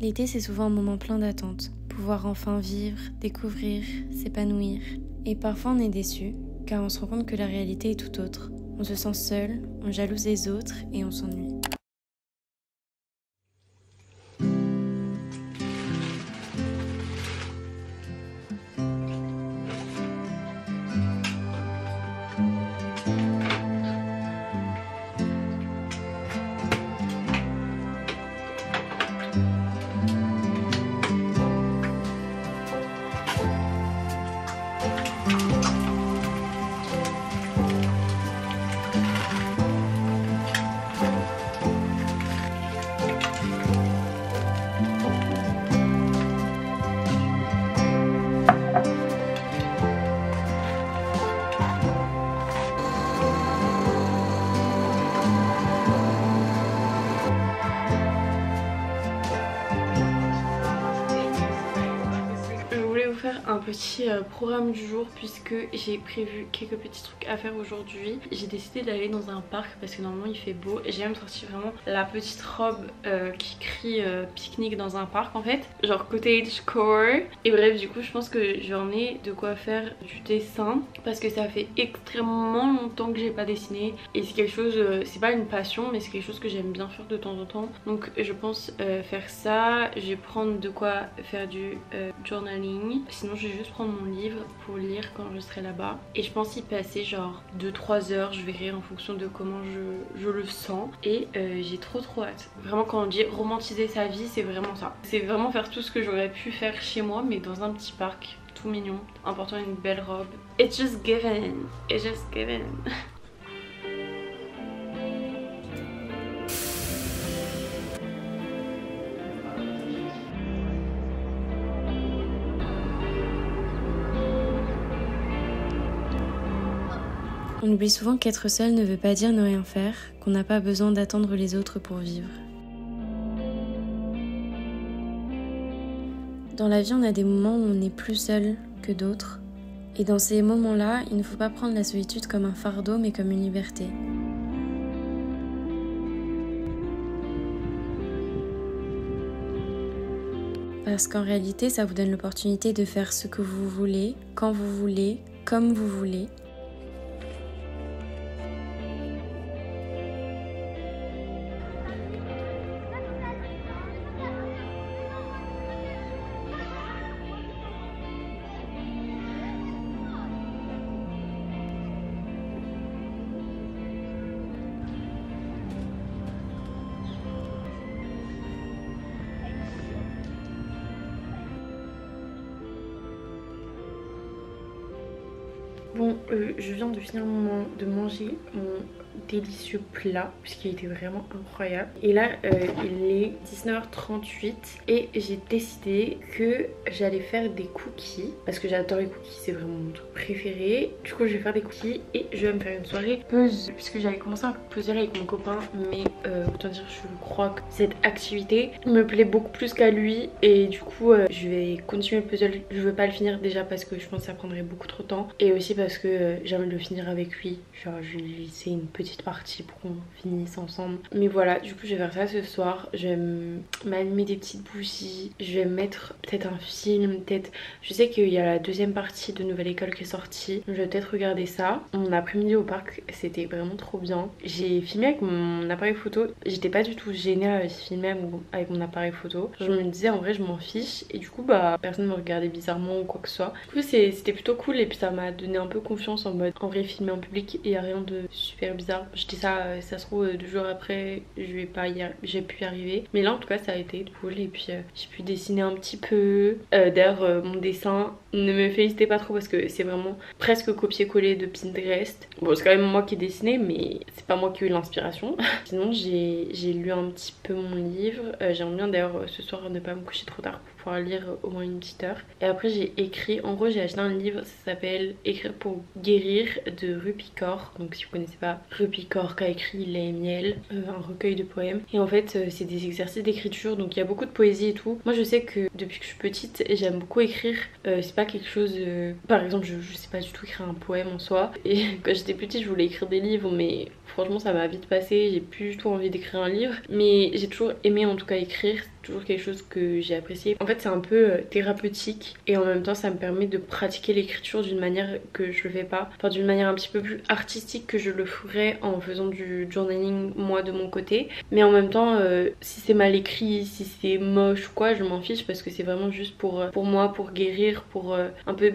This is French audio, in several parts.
L'été, c'est souvent un moment plein d'attentes. Pouvoir enfin vivre, découvrir, s'épanouir. Et parfois on est déçu, car on se rend compte que la réalité est tout autre. On se sent seul, on jalouse les autres et on s'ennuie. Faire un petit programme du jour puisque j'ai prévu quelques petits trucs à faire aujourd'hui. J'ai décidé d'aller dans un parc parce que normalement il fait beau et j'ai même sorti vraiment la petite robe qui crie pique-nique dans un parc en fait, genre cottagecore. Et bref, du coup je pense que j'en ai de quoi faire du dessin parce que ça fait extrêmement longtemps que j'ai pas dessiné et c'est quelque chose, c'est pas une passion mais c'est quelque chose que j'aime bien faire de temps en temps. Donc je pense faire ça. Je vais prendre de quoi faire du journaling. Sinon je vais juste prendre mon livre pour lire quand je serai là-bas. Et je pense y passer genre 2-3 heures, je verrai en fonction de comment je le sens. Et j'ai trop hâte. Vraiment quand on dit romantiser sa vie, c'est vraiment ça. C'est vraiment faire tout ce que j'aurais pu faire chez moi mais dans un petit parc tout mignon, en portant une belle robe. It's just given. It's just given. On oublie souvent qu'être seul ne veut pas dire ne rien faire, qu'on n'a pas besoin d'attendre les autres pour vivre. Dans la vie, on a des moments où on est plus seul que d'autres. Et dans ces moments-là, il ne faut pas prendre la solitude comme un fardeau, mais comme une liberté. Parce qu'en réalité, ça vous donne l'opportunité de faire ce que vous voulez, quand vous voulez, comme vous voulez. Bon, je viens de finir de manger mon délicieux plat puisqu'il était vraiment incroyable. Et là, il est 19h38 et j'ai décidé que j'allais faire des cookies parce que j'adore les cookies, c'est vraiment mon truc préféré. Du coup, je vais faire des cookies et je vais me faire une soirée puzzle puisque j'avais commencé un puzzle avec mon copain, mais autant dire, je crois que cette activité me plaît beaucoup plus qu'à lui et du coup, je vais continuer le puzzle. Je veux pas le finir déjà parce que je pense que ça prendrait beaucoup trop de temps et aussi parce que j'aime le finir avec lui. Genre, je vais lui laisser une petite partie pour qu'on finisse ensemble. Mais voilà, du coup, je vais faire ça ce soir. Je vais m'allumer des petites bougies. Je vais mettre peut-être un film, peut-être. Je sais qu'il y a la deuxième partie de Nouvelle École qui est sortie. Je vais peut-être regarder ça. Mon après-midi au parc, c'était vraiment trop bien. J'ai filmé avec mon appareil photo. J'étais pas du tout gênée à filmer avec mon appareil photo. Je me disais en vrai, je m'en fiche. Et du coup, bah, personne me regardait bizarrement ou quoi que ce soit. Du coup, c'était plutôt cool et puis ça m'a donné un peu confiance en mode en vrai, filmer en public et y a rien de super bizarre. Je dis ça, ça se trouve 2 jours après, j'ai pu y arriver. Mais là, en tout cas, ça a été cool et puis j'ai pu dessiner un petit peu. D'ailleurs, mon dessin, ne me félicitez pas trop parce que c'est vraiment presque copier-coller de Pinterest. Bon, c'est quand même moi qui ai dessiné, mais c'est pas moi qui ai eu l'inspiration. Sinon, j'ai lu un petit peu mon livre. J'aimerais bien d'ailleurs ce soir ne pas me coucher trop tard pour pouvoir lire au moins une petite heure. Et après, j'ai écrit, en gros, j'ai acheté un livre, ça s'appelle Écrire pour guérir de Rupi Kaur. Donc, si vous connaissez pas, Rupi Kaur qui a écrit Lait et miel, un recueil de poèmes. Et en fait, c'est des exercices d'écriture, donc il y a beaucoup de poésie et tout. Moi, je sais que depuis que je suis petite, j'aime beaucoup écrire. C'est pas quelque chose. Par exemple, je sais pas du tout écrire un poème en soi. Et quand j'étais petite, je voulais écrire des livres, mais franchement, ça m'a vite passé. J'ai plus du tout envie d'écrire un livre. Mais j'ai toujours aimé en tout cas écrire. toujours quelque chose que j'ai apprécié. En fait c'est un peu thérapeutique et en même temps ça me permet de pratiquer l'écriture d'une manière que je le fais pas, enfin d'une manière un petit peu plus artistique que je le ferais en faisant du journaling moi de mon côté. Mais en même temps si c'est mal écrit, si c'est moche ou quoi, je m'en fiche parce que c'est vraiment juste pour moi, pour guérir, pour un peu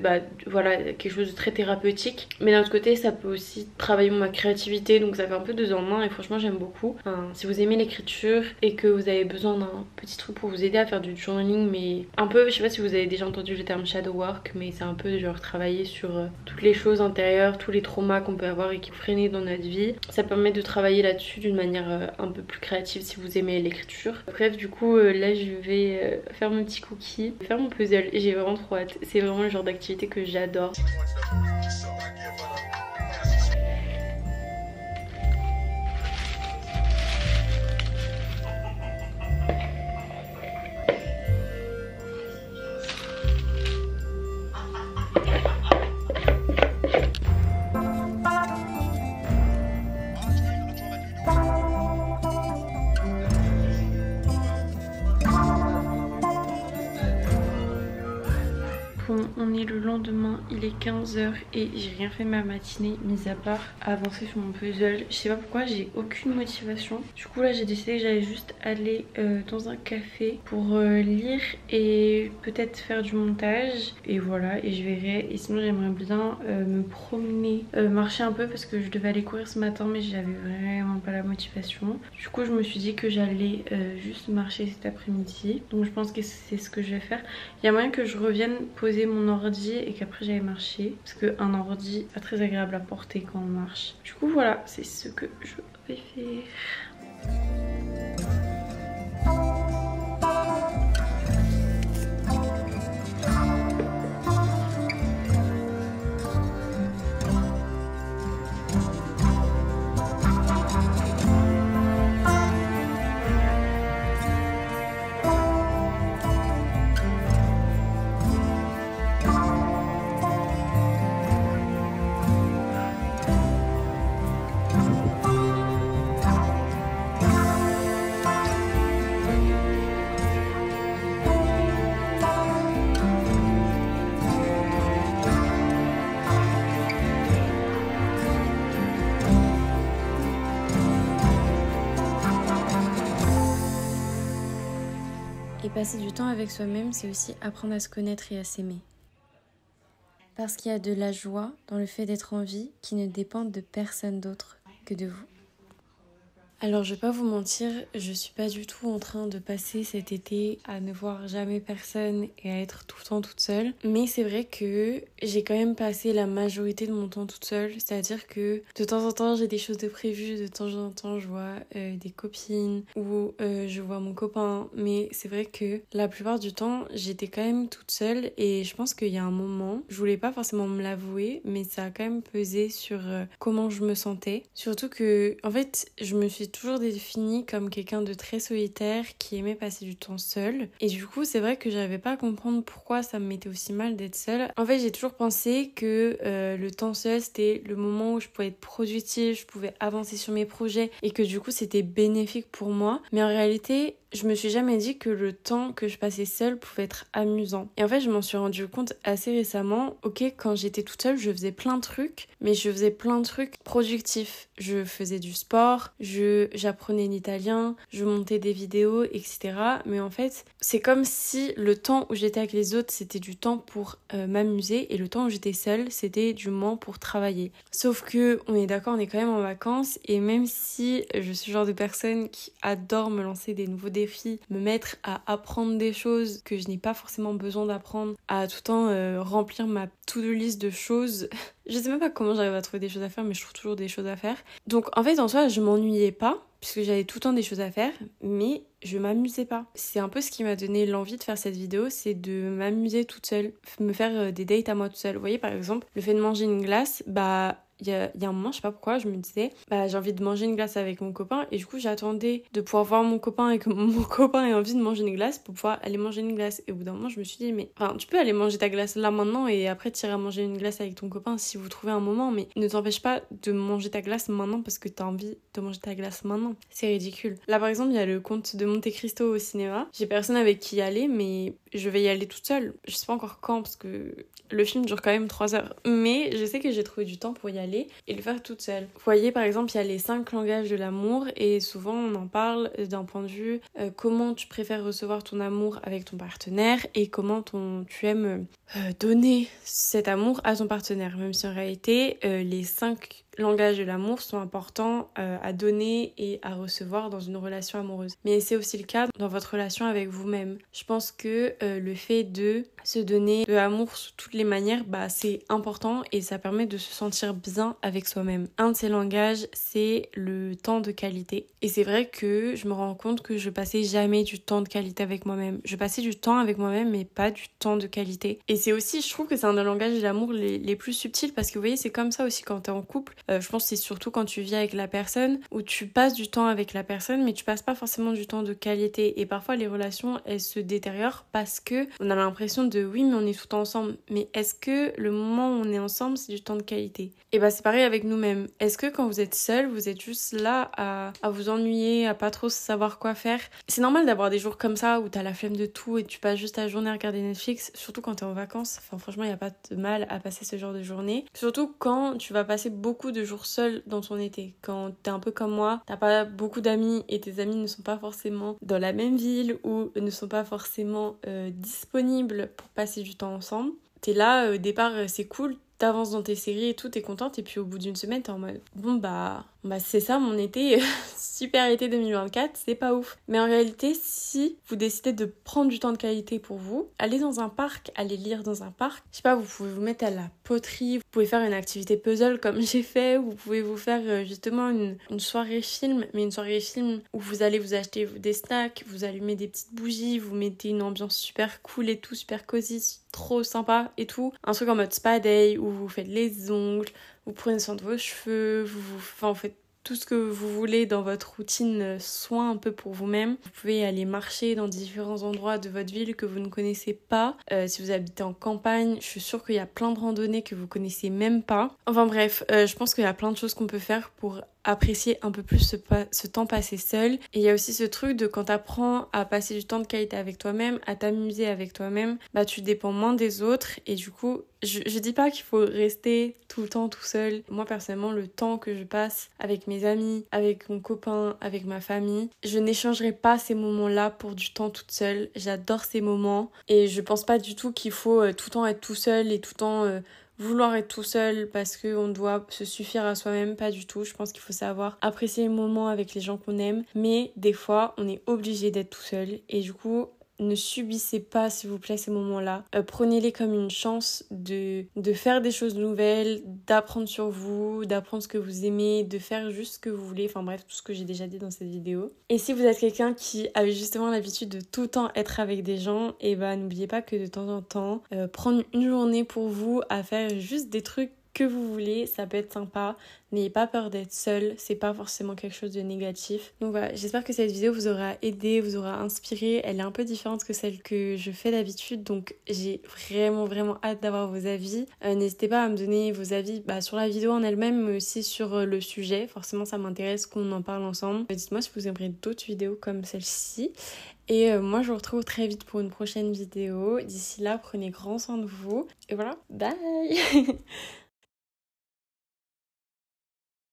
voilà quelque chose de très thérapeutique. Mais d'un autre côté ça peut aussi travailler ma créativité, donc ça fait un peu deux en un et franchement j'aime beaucoup. Enfin, si vous aimez l'écriture et que vous avez besoin d'un petit truc pour vous aider à faire du journaling, mais un peu, je sais pas si vous avez déjà entendu le terme shadow work, mais c'est un peu genre travailler sur toutes les choses intérieures, tous les traumas qu'on peut avoir et qui freinent dans notre vie. Ça permet de travailler là-dessus d'une manière un peu plus créative si vous aimez l'écriture. Bref, du coup là je vais faire mon petit cookie, faire mon puzzle et j'ai vraiment trop hâte. C'est vraiment le genre d'activité que j'adore. Bon, on est le lendemain, il est 15h et j'ai rien fait ma matinée, mis à part avancer sur mon puzzle. Je sais pas pourquoi, j'ai aucune motivation. Du coup là j'ai décidé que j'allais juste aller dans un café pour lire et peut-être faire du montage. Et voilà, et je verrai. Et sinon j'aimerais bien me promener, marcher un peu parce que je devais aller courir ce matin mais j'avais vraiment pas la motivation. Du coup je me suis dit que j'allais juste marcher cet après-midi. Donc je pense que c'est ce que je vais faire. Il y a moyen que je revienne poser mon ordi et qu'après j'aille marcher parce qu'un ordi pas très agréable à porter quand on marche. Du coup voilà, c'est ce que je vais faire. Et passer du temps avec soi-même, c'est aussi apprendre à se connaître et à s'aimer. Parce qu'il y a de la joie dans le fait d'être en vie qui ne dépend de personne d'autre que de vous. Alors je vais pas vous mentir, je suis pas du tout en train de passer cet été à ne voir jamais personne et à être tout le temps toute seule. Mais c'est vrai que j'ai quand même passé la majorité de mon temps toute seule. C'est-à-dire que de temps en temps j'ai des choses de prévues, de temps en temps je vois des copines ou je vois mon copain. Mais c'est vrai que la plupart du temps j'étais quand même toute seule et je pense qu'il y a un moment, je voulais pas forcément me l'avouer, mais ça a quand même pesé sur comment je me sentais. Surtout que en fait je me suis toujours définie comme quelqu'un de très solitaire qui aimait passer du temps seul et du coup c'est vrai que j'arrivais pas à comprendre pourquoi ça me mettait aussi mal d'être seule. En fait j'ai toujours pensé que le temps seul c'était le moment où je pouvais être productive, je pouvais avancer sur mes projets et que du coup c'était bénéfique pour moi, mais en réalité je me suis jamais dit que le temps que je passais seule pouvait être amusant. Et en fait, je m'en suis rendu compte assez récemment. Ok, quand j'étais toute seule, je faisais plein de trucs, mais je faisais plein de trucs productifs. Je faisais du sport, j'apprenais l'italien, je montais des vidéos, etc. Mais en fait, c'est comme si le temps où j'étais avec les autres, c'était du temps pour m'amuser et le temps où j'étais seule, c'était du moment pour travailler. Sauf que, on est d'accord, on est quand même en vacances et même si je suis le genre de personne qui adore me lancer des nouveaux défis, me mettre à apprendre des choses que je n'ai pas forcément besoin d'apprendre, à tout le temps remplir ma to-do list de choses. Je sais même pas comment j'arrive à trouver des choses à faire, mais je trouve toujours des choses à faire. Donc en fait en soi je m'ennuyais pas, puisque j'avais tout le temps des choses à faire, mais je m'amusais pas. C'est un peu ce qui m'a donné l'envie de faire cette vidéo, c'est de m'amuser toute seule, me faire des dates à moi toute seule. Vous voyez par exemple, le fait de manger une glace, il y a un moment, je sais pas pourquoi, je me disais j'ai envie de manger une glace avec mon copain et du coup j'attendais de pouvoir voir mon copain et que mon copain ait envie de manger une glace pour pouvoir aller manger une glace. Et au bout d'un moment je me suis dit mais enfin tu peux aller manger ta glace là maintenant et après t'iras manger une glace avec ton copain si vous trouvez un moment, mais ne t'empêche pas de manger ta glace maintenant parce que t'as envie de manger ta glace maintenant. C'est ridicule. Là par exemple il y a le Comte de Monte Cristo au cinéma. J'ai personne avec qui y aller, mais je vais y aller toute seule. Je sais pas encore quand parce que le film dure quand même 3 heures, mais je sais que j'ai trouvé du temps pour y aller et le faire toute seule. Vous voyez, par exemple, il y a les 5 langages de l'amour et souvent on en parle d'un point de vue comment tu préfères recevoir ton amour avec ton partenaire et comment tu aimes donner cet amour à ton partenaire, même si en réalité les 5 langages de l'amour sont importants à donner et à recevoir dans une relation amoureuse. Mais c'est aussi le cas dans votre relation avec vous-même. Je pense que le fait de se donner de l'amour sous toutes les manières, c'est important et ça permet de se sentir bien avec soi-même. Un de ces langages, c'est le temps de qualité. Et c'est vrai que je me rends compte que je passais jamais du temps de qualité avec moi-même. Je passais du temps avec moi-même, mais pas du temps de qualité. Et c'est aussi, je trouve que c'est un des langages de l'amour les plus subtils parce que vous voyez, c'est comme ça aussi quand t'es en couple. Je pense que c'est surtout quand tu vis avec la personne où tu passes du temps avec la personne, mais tu passes pas forcément du temps de qualité. Et parfois, les relations, elles se détériorent parce que on a l'impression de oui, mais on est tout le temps ensemble. Mais est-ce que le moment où on est ensemble, c'est du temps de qualité? Et c'est pareil avec nous-mêmes. Est-ce que quand vous êtes seul, vous êtes juste là à vous ennuyer, à pas trop savoir quoi faire? C'est normal d'avoir des jours comme ça où t'as la flemme de tout et tu passes juste ta journée à regarder Netflix, surtout quand t'es en vacances. Enfin, franchement, il n'y a pas de mal à passer ce genre de journée. Surtout quand tu vas passer beaucoup de jours seul dans ton été. Quand t'es un peu comme moi, t'as pas beaucoup d'amis et tes amis ne sont pas forcément dans la même ville ou ne sont pas forcément disponibles pour passer du temps ensemble. T'es là, au départ, c'est cool, t'avances dans tes séries et tout, t'es contente, et puis au bout d'une semaine, t'es en mode bon c'est ça mon été, super été 2024, c'est pas ouf. Mais en réalité, si vous décidez de prendre du temps de qualité pour vous, allez dans un parc, allez lire dans un parc, je sais pas, vous pouvez vous mettre à la poterie, vous pouvez faire une activité puzzle comme j'ai fait, vous pouvez vous faire justement une soirée film, mais une soirée film où vous allez vous acheter des snacks, vous allumez des petites bougies, vous mettez une ambiance super cool et tout, super cosy, trop sympa et tout. Un truc en mode spa day où vous faites les ongles, vous prenez soin de vos cheveux, vous faites tout ce que vous voulez dans votre routine soin un peu pour vous-même. Vous pouvez aller marcher dans différents endroits de votre ville que vous ne connaissez pas. Si vous habitez en campagne, je suis sûre qu'il y a plein de randonnées que vous connaissez même pas. Enfin bref, je pense qu'il y a plein de choses qu'on peut faire pour apprécier un peu plus ce temps passé seul. Et il y a aussi ce truc de quand t'apprends à passer du temps de qualité avec toi-même, à t'amuser avec toi-même, tu dépends moins des autres et du coup, je dis pas qu'il faut rester tout le temps tout seul. Moi personnellement, le temps que je passe avec mes amis, avec mon copain, avec ma famille, je n'échangerai pas ces moments-là pour du temps toute seule. J'adore ces moments et je pense pas du tout qu'il faut tout le temps être tout seul et tout le temps vouloir être tout seul parce qu'on doit se suffire à soi-même, pas du tout. Je pense qu'il faut savoir apprécier les moments avec les gens qu'on aime, mais des fois on est obligé d'être tout seul et du coup ne subissez pas s'il vous plaît ces moments-là. Prenez-les comme une chance de faire des choses nouvelles, d'apprendre sur vous, d'apprendre ce que vous aimez, de faire juste ce que vous voulez, enfin bref, tout ce que j'ai déjà dit dans cette vidéo. Et si vous êtes quelqu'un qui avait justement l'habitude de tout le temps être avec des gens, n'oubliez pas que de temps en temps, prendre une journée pour vous à faire juste des trucs que vous voulez, ça peut être sympa. N'ayez pas peur d'être seul, c'est pas forcément quelque chose de négatif. Donc voilà, j'espère que cette vidéo vous aura aidé, vous aura inspiré. Elle est un peu différente que celle que je fais d'habitude, donc j'ai vraiment hâte d'avoir vos avis. N'hésitez pas à me donner vos avis sur la vidéo en elle-même, mais aussi sur le sujet. Forcément, ça m'intéresse qu'on en parle ensemble. Dites-moi si vous aimeriez d'autres vidéos comme celle-ci. Et moi, je vous retrouve très vite pour une prochaine vidéo. D'ici là, prenez grand soin de vous. Et voilà, bye.